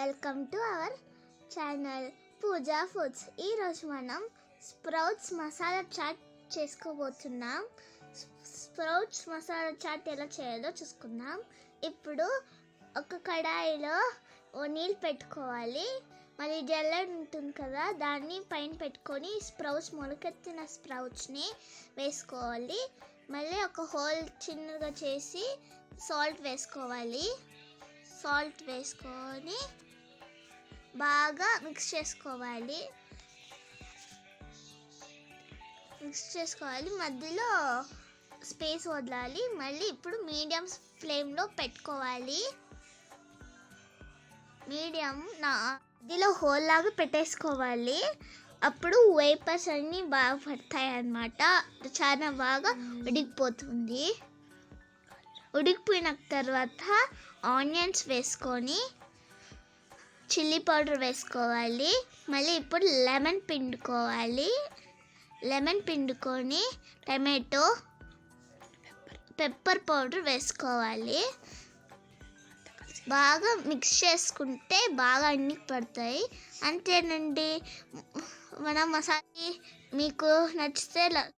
Welcome to our channel Pooja Foods. ఈరోజు మనం sprouts masala chaat చేసుకోబోతున్నాం. స్ప్రౌట్స్ మసాలా చాట్ ఎలా చేయాలో చూసుకుందాం. ఇప్పుడు ఒక కడాయిలో నీళ్ళు పెట్టుకోవాలి. మళ్ళీ జల్లెడ ఉంటుంది కదా, దాన్ని పైన పెట్టుకొని స్ప్రౌట్స్ మొలకెత్తిన స్ప్రౌట్స్ని వేసుకోవాలి. మళ్ళీ ఒక హోల్ చిన్నగా చేసి సాల్ట్ వేసుకోవాలి. సాల్ట్ వేసుకొని బాగా మిక్స్ చేసుకోవాలి. మధ్యలో స్పేస్ వదలాలి. మళ్ళీ ఇప్పుడు మీడియం ఫ్లేమ్లో పెట్టుకోవాలి. మధ్యలో హోల్ లాగా పెట్టేసుకోవాలి. అప్పుడు వేపర్స్ అన్నీ బాగా పడతాయి అన్నమాట. చాలా బాగా ఉడికిపోతుంది. ఉడికిపోయిన తర్వాత ఆనియన్స్ వేసుకొని చిల్లీ పౌడర్ వేసుకోవాలి. మళ్ళీ ఇప్పుడు లెమన్ పిండుకొని టమాటో పెప్పర్ పౌడర్ వేసుకోవాలి. బాగా మిక్స్ చేసుకుంటే బాగా అన్ని పడతాయి. అంతేనండి. మన మసాలా మీకు నచ్చితే